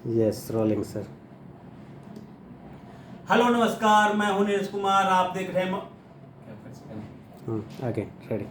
Yes rolling sir. Hello नमस्कार, मैं हूं नीरज कुमार। आप देख रहे हैं आगे रेडी।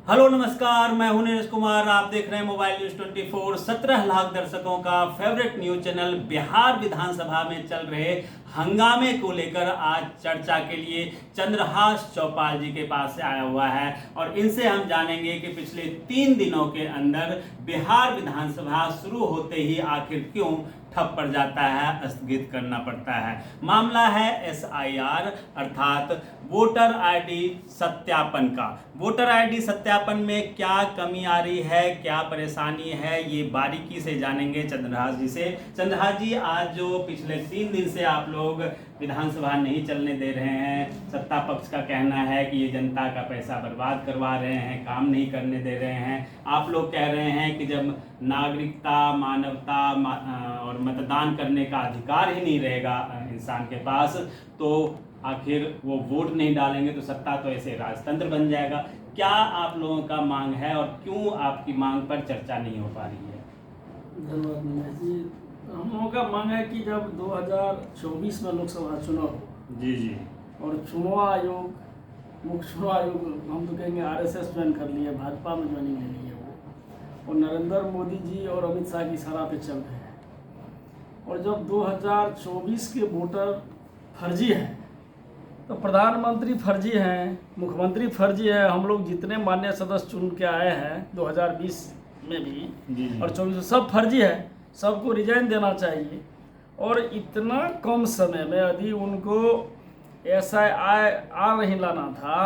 हेलो नमस्कार, मैं हूं नीरज कुमार। आप देख रहे हैं मोबाइल न्यूज 24। 17 लाख दर्शकों का फेवरेट न्यूज चैनल। बिहार विधानसभा में चल रहे हंगामे को लेकर आज चर्चा के लिए चंद्रहास चौपाल जी के पास से आया हुआ है और इनसे हम जानेंगे कि पिछले 3 दिनों के अंदर बिहार विधानसभा शुरू होते ही आखिर क्यों ठप पड़ जाता है, स्थगित करना पड़ता है। मामला है SIR अर्थात वोटर आईडी सत्यापन का। वोटर आईडी सत्यापन में क्या कमी आ रही है, क्या परेशानी है, ये बारीकी से जानेंगे चंद्रहास जी से। चंद्रहास जी, आज जो पिछले 3 दिन से आप लोग विधानसभा नहीं चलने दे रहे हैं, सत्ता पक्ष का कहना है कि ये जनता का पैसा बर्बाद करवा रहे हैं, काम नहीं करने दे रहे हैं। आप लोग कह रहे हैं कि जब नागरिकता, मानवता और मतदान करने का अधिकार ही नहीं रहेगा इंसान के पास, तो आखिर वो वोट नहीं डालेंगे तो सत्ता तो ऐसे राजतंत्र बन जाएगा। क्या आप लोगों का मांग है और क्यों आपकी मांग पर चर्चा नहीं हो पा रही है? धन्यवाद नीरज जी। हम लोगों का मांग है कि जब 2024 में लोकसभा चुनाव जी जी और चुनाव आयोग, मुख्य चुनाव आयोग, हम तो कहेंगे RSS ज्वाइन कर लिए, भाजपा में ज्वाइनिंग ले ली है वो, और नरेंद्र मोदी जी और अमित शाह की सलाह पे चल रहे हैं। और जब 2024 के वोटर फर्जी हैं तो प्रधानमंत्री फर्जी हैं, मुख्यमंत्री फर्जी है। हम लोग जितने मान्य सदस्य चुन के आए हैं 2020 में भी और 24 में सब फर्जी है, सबको रिजाइन देना चाहिए। और इतना कम समय में यदि उनको SIR नहीं लाना था,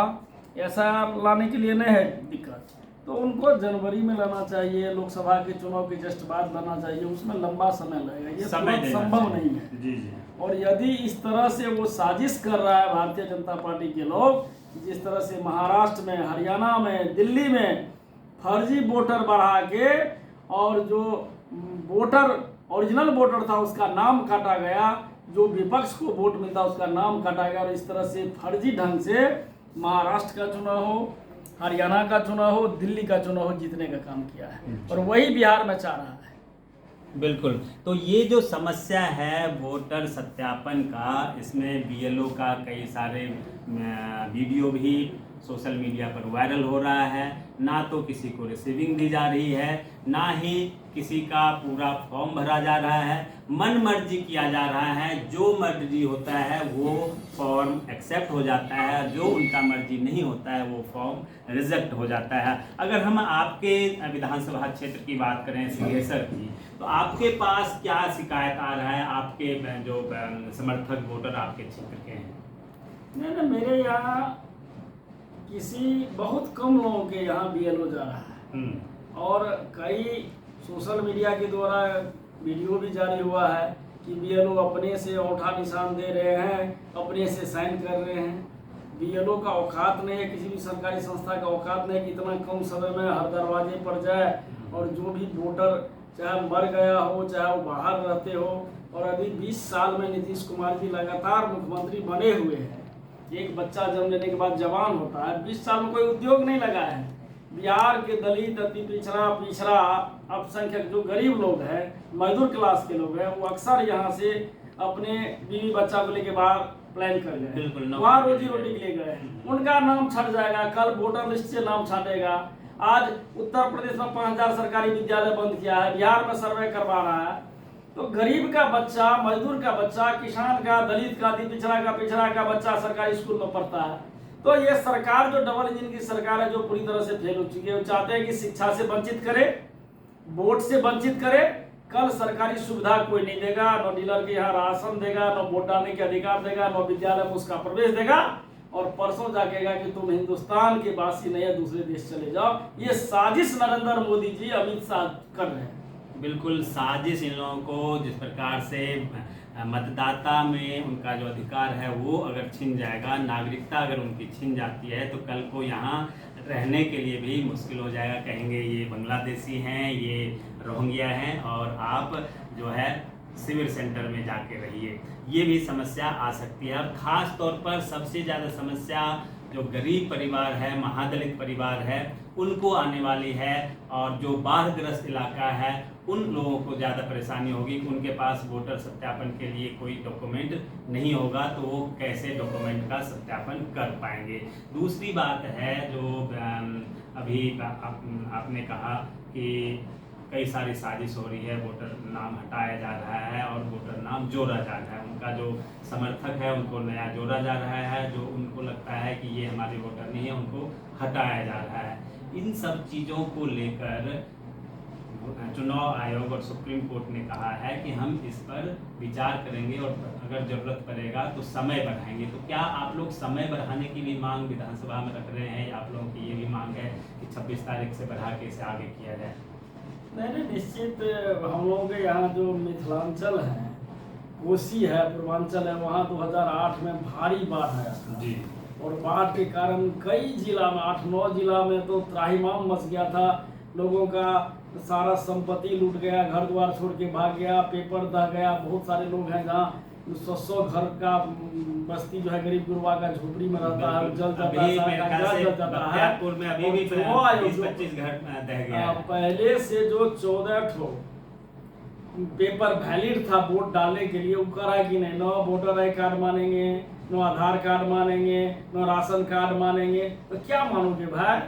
SIR लाने के लिए नहीं है दिक्कत, तो उनको जनवरी में लाना चाहिए, लोकसभा के चुनाव के जस्ट बाद लाना चाहिए। उसमें लंबा समय लगेगा, ये संभव नहीं है। जी जी। और यदि इस तरह से वो साजिश कर रहा है भारतीय जनता पार्टी के लोग, जिस तरह से महाराष्ट्र में, हरियाणा में, दिल्ली में फर्जी वोटर बढ़ा के और जो वोटर ओरिजिनल वोटर था उसका नाम काटा गया, जो विपक्ष को वोट मिलता उसका नाम काटा गया, और इस तरह से फर्जी ढंग से महाराष्ट्र का चुनाव हो, हरियाणा का चुनाव हो, दिल्ली का चुनाव हो, जीतने का काम किया है। और वही बिहार में चाह रहा है। बिल्कुल। तो ये जो समस्या है वोटर सत्यापन का, इसमें BLO का कई सारे वीडियो भी सोशल मीडिया पर वायरल हो रहा है। ना तो किसी को रिसीविंग दी जा रही है, ना ही किसी का पूरा फॉर्म भरा जा रहा है। मन मर्जी किया जा रहा है, जो मर्जी होता है वो फॉर्म एक्सेप्ट हो जाता है, जो उनका मर्जी नहीं होता है वो फॉर्म रिजेक्ट हो जाता है। अगर हम आपके विधानसभा क्षेत्र की बात करें, सिंहेश्वर की, तो आपके पास क्या शिकायत आ रहा है? आपके जो समर्थक वोटर आपके क्षेत्र के हैं? नहीं, मेरे यहाँ किसी बहुत कम लोगों के यहाँ BLO जा रहा है, और कई सोशल मीडिया के द्वारा वीडियो भी जारी हुआ है कि BLO अपने से औंठा निशान दे रहे हैं, अपने से साइन कर रहे हैं। BLO का औकात नहीं है, किसी भी सरकारी संस्था का औकात नहीं है कि इतना कम समय में हर दरवाजे पर जाए और जो भी वोटर चाहे मर गया हो, चाहे वो बाहर रहते हो। और अभी 20 साल में नीतीश कुमार जी लगातार मुख्यमंत्री बने हुए हैं। एक बच्चा जन्म लेने के बाद जवान होता है, 20 साल में कोई उद्योग नहीं लगा है। बिहार के दलित, अति पिछड़ा, अल्पसंख्यक जो गरीब लोग हैं, मजदूर क्लास के लोग हैं, वो अक्सर यहाँ से अपने बीवी बच्चा को लेके बाहर प्लान कर गए, वहाँ रोजी रोटी के लिए गए। उनका नाम छट जाएगा, कल वोटर लिस्ट से नाम छटेगा। आज उत्तर प्रदेश में 5000 सरकारी विद्यालय बंद किया है, बिहार में सर्वे करवा रहा है। तो गरीब का बच्चा, मजदूर का बच्चा, किसान का, दलित का, पिछड़ा का बच्चा सरकारी स्कूल में पढ़ता है। तो ये सरकार जो डबल इंजन की सरकार है, जो पूरी तरह से फेल हो चुकी है। वो चाहते हैं कि शिक्षा से वंचित करे, वोट से वंचित करे। कल सरकारी सुविधा कोई नहीं देगा, न डीलर के यहाँ राशन देगा, न वोट डालने के अधिकार देगा, न विद्यालय में उसका प्रवेश देगा, और परसों जाकेगा कि तुम हिंदुस्तान के वासी नहीं है, दूसरे देश चले जाओ। ये साजिश नरेंद्र मोदी जी, अमित शाह कर रहे हैं। बिल्कुल साजिश इन लोगों को, जिस प्रकार से मतदाता में उनका जो अधिकार है वो अगर छिन जाएगा, नागरिकता अगर उनकी छिन जाती है, तो कल को यहाँ रहने के लिए भी मुश्किल हो जाएगा। कहेंगे ये बांग्लादेशी हैं, ये रोहिंग्या हैं, और आप जो है सिविल सेंटर में जाके रहिए। ये भी समस्या आ सकती है। और ख़ास तौर पर सबसे ज़्यादा समस्या जो गरीब परिवार है, महादलित परिवार है, उनको आने वाली है। और जो बाढ़ग्रस्त इलाका है उन लोगों को ज़्यादा परेशानी होगी कि उनके पास वोटर सत्यापन के लिए कोई डॉक्यूमेंट नहीं होगा, तो वो कैसे डॉक्यूमेंट का सत्यापन कर पाएंगे। दूसरी बात है जो अभी आपने कहा कि कई सारी साजिश हो रही है, वोटर नाम हटाया जा रहा है और वोटर नाम जोड़ा जा रहा है। उनका जो समर्थक है उनको नया जोड़ा जा रहा है, जो उनको लगता है कि ये हमारे वोटर नहीं है उनको हटाया जा रहा है। इन सब चीज़ों को लेकर चुनाव आयोग और सुप्रीम कोर्ट ने कहा है कि हम इस पर विचार करेंगे और अगर ज़रूरत पड़ेगा तो समय बढ़ाएंगे। तो क्या आप लोग समय बढ़ाने की भी मांग विधानसभा में रख रहे हैं, या आप लोगों की ये भी मांग है कि 26 तारीख से बढ़ा के इसे आगे किया जाए? नहीं, निश्चित हम लोगों के यहाँ जो मिथिलांचल है, कोसी है, पूर्वांचल है, वहाँ 2008 में भारी बाढ़ आया था जी। और बाढ़ के कारण कई जिला में 8-9 जिला में तो त्राहिमाम मच गया था। लोगों का सारा संपत्ति लूट गया, घर द्वार छोड़ के भाग गया, पेपर दह गया। बहुत सारे लोग हैं जहाँ 100 घर का बस्ती जो है गरीब गुरबा का झोपड़ी में रहता है, जल जाता है, में अभी भी 20-25 घर दह गया है। पहले से जो 14 ठो पेपर वैलिड था वोट डालने के लिए, वो करा कि नहीं, न वोटर आई कार्ड मानेंगे, न आधार कार्ड मानेंगे, न राशन कार्ड मानेंगे। तो क्या मानोगे भाई,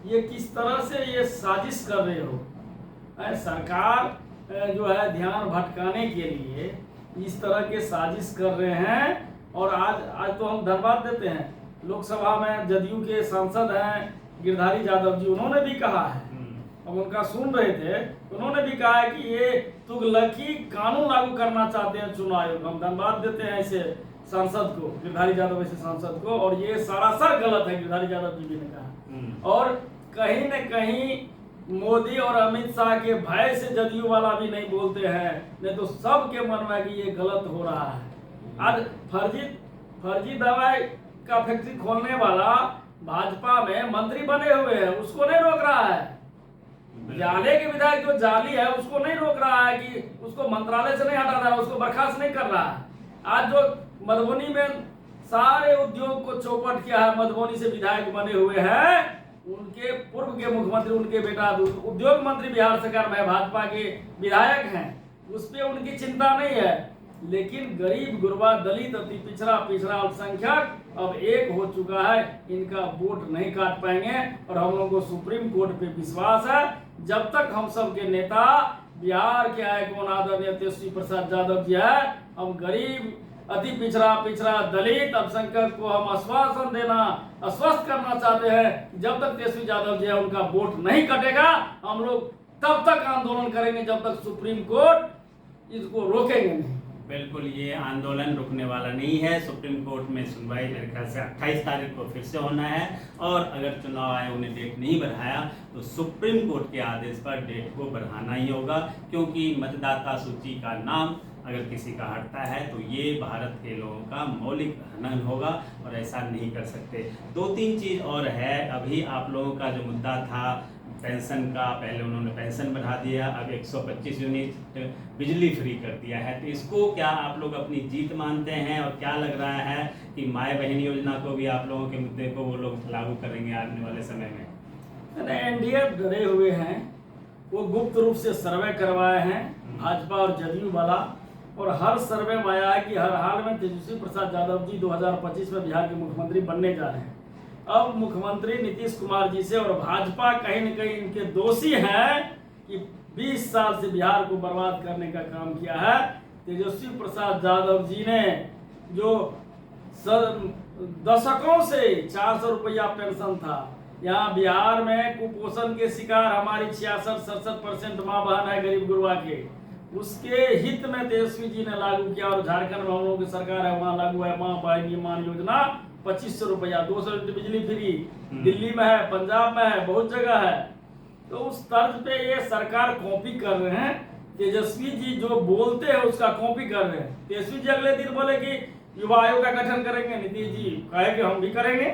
ये किस तरह से ये साजिश कर रहे हो? सरकार जो है ध्यान भटकाने के लिए इस तरह के साजिश कर रहे हैं। और आज तो हम धन्यवाद देते हैं, लोकसभा में जदयू के सांसद हैं गिरधारी यादव जी, उन्होंने भी कहा है, हम उनका सुन रहे थे, उन्होंने भी कहा है कि ये तुगलकी कानून लागू करना चाहते हैं चुनाव आयोग। हम धन्यवाद देते हैं ऐसे सांसद को, गिरधारी यादव ऐसे सांसद को। और ये सरासर गलत है, गिरधारी यादव जी ने कहा। और कहीं न कहीं मोदी और अमित शाह के भय से जदयू वाला भी नहीं बोलते हैं, नहीं तो सबके मन में कि ये गलत हो रहा है। आज फर्जी दवाई का फैक्ट्री खोलने वाला भाजपा में मंत्री बने हुए हैं, उसको नहीं रोक रहा है। जाले के विधायक जो जाली है उसको नहीं रोक रहा है कि उसको मंत्रालय से नहीं हटा रहा है, उसको बर्खास्त नहीं कर रहा है। आज जो मधुबनी में सारे उद्योग को चौपट किया है, मधुबनी से विधायक बने हुए हैं, उनके पूर्व के मुख्यमंत्री, उनके बेटा उद्योग मंत्री बिहार सरकार में भाजपा के विधायक हैं, उस पर उनकी चिंता नहीं है। लेकिन गरीब गुरबा, दलित, अति पिछड़ा अल्पसंख्यक अब एक हो चुका है, इनका वोट नहीं काट पाएंगे। और हम लोगों को सुप्रीम कोर्ट पे विश्वास है, जब तक हम सब के नेता बिहार के आईकॉन आदरणीय तेजस्वी प्रसाद यादव जी है, हम गरीब, अति पिछड़ा दलित, अल्पसंख्यक को हम आश्वस्त करना चाहते हैं। जब तक तेजस्वी यादव जी है उनका वोट नहीं कटेगा, हम लोग तब तक आंदोलन करेंगे जब तक सुप्रीम कोर्ट इसको रोकेंगे नहीं। बिल्कुल, ये आंदोलन रुकने वाला नहीं है। सुप्रीम कोर्ट में सुनवाई मेरे ख्याल से 28 तारीख को फिर से होना है, और अगर चुनाव आयोग ने डेट नहीं बढ़ाया तो सुप्रीम कोर्ट के आदेश पर डेट को बढ़ाना ही होगा, क्योंकि मतदाता सूची का नाम अगर किसी का हटता है तो ये भारत के लोगों का मौलिक हनन होगा, और ऐसा नहीं कर सकते। 2-3 चीज़ और है। अभी आप लोगों का जो मुद्दा था पेंशन का, पहले उन्होंने पेंशन बढ़ा दिया, अब 125 यूनिट बिजली फ्री कर दिया है। तो इसको क्या आप लोग अपनी जीत मानते हैं, और क्या लग रहा है कि माए बहन योजना को भी आप लोगों के मुद्दे को वो लोग लागू करेंगे आने वाले समय में? एनडीए डरे हुए हैं, वो गुप्त रूप से सर्वे करवाए हैं भाजपा और जदयू वाला, और हर सर्वे में आया है कि हर हाल में तेजस्वी प्रसाद यादव जी 2025 में बिहार के मुख्यमंत्री बनने जा रहे हैं। अब मुख्यमंत्री नीतीश कुमार जी से और भाजपा कहीं न कहीं इनके दोषी हैं कि 20 साल से बिहार को बर्बाद करने का काम किया है। तेजस्वी प्रसाद यादव जी ने जो दशकों से 400 रुपया पेंशन था, यहाँ बिहार में कुपोषण के शिकार हमारी 66-67% माँ बहन है गरीब गुरबा के, उसके हित में तेजस्वी जी ने लागू किया। और झारखंड में हम लोगों की सरकार है, वहाँ लागू है माँ बहन मान योजना, 2500 रुपया, 200 यूनिट बिजली फ्री। दिल्ली में है, पंजाब में है, बहुत जगह है। तो उस तर्ज पे ये सरकार कॉपी कर रहे हैं। तेजस्वी जी जो बोलते हैं उसका कॉपी कर रहे हैं। तेजस्वी जी अगले दिन बोले कि युवा आयोग का गठन करेंगे, नीतीश जी कहे कि हम भी करेंगे।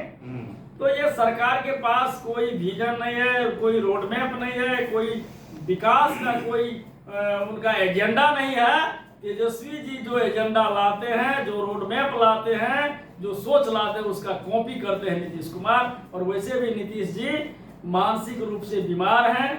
तो ये सरकार के पास कोई विजन नहीं है, कोई रोड मैप नहीं है, कोई विकास का कोई उनका एजेंडा नहीं है। तेजस्वी जी जो एजेंडा लाते हैं, जो रोड मैप लाते हैं, जो सोच लाते हैं, उसका कॉपी करते हैं नीतीश कुमार। और वैसे भी नीतीश जी मानसिक रूप से बीमार हैं,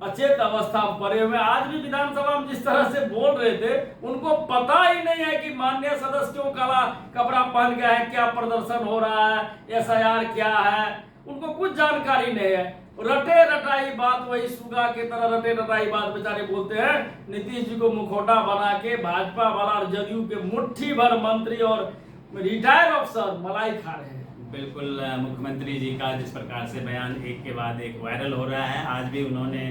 अचेत अवस्था में पड़े हुए। आज भी विधानसभा में जिस तरह से बोल रहे थे, उनको पता ही नहीं है कि माननीय सदस्य क्यों काला कपड़ा पहन गए हैं, क्या प्रदर्शन हो रहा है, SIR क्या है, उनको कुछ जानकारी नहीं है। रटे रटाई बात, वही सुगा की तरह रटे रटाई बात बेचारे बोलते हैं। नीतीश जी को मुखौटा बना के भाजपा वाला और जदयू के मुट्ठी भर मंत्री और रिटायर्ड अफसर मलाई खा रहे हैं। बिल्कुल, मुख्यमंत्री जी का जिस प्रकार से बयान एक के बाद एक वायरल हो रहा है। आज भी उन्होंने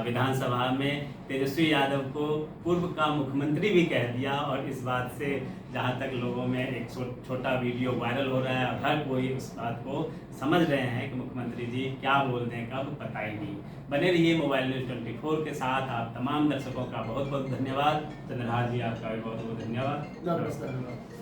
विधानसभा में तेजस्वी यादव को पूर्व का मुख्यमंत्री भी कह दिया, और इस बात से जहां तक लोगों में एक छोटा वीडियो वायरल हो रहा है, और हर कोई उस बात को समझ रहे हैं कि मुख्यमंत्री जी क्या बोल दें कब पता ही नहीं। बने रहिए मोबाइल न्यूज़ 24 के साथ। आप तमाम दर्शकों का बहुत बहुत धन्यवाद। चंद्रहार जी, आपका भी बहुत बहुत धन्यवाद। धन्यवाद।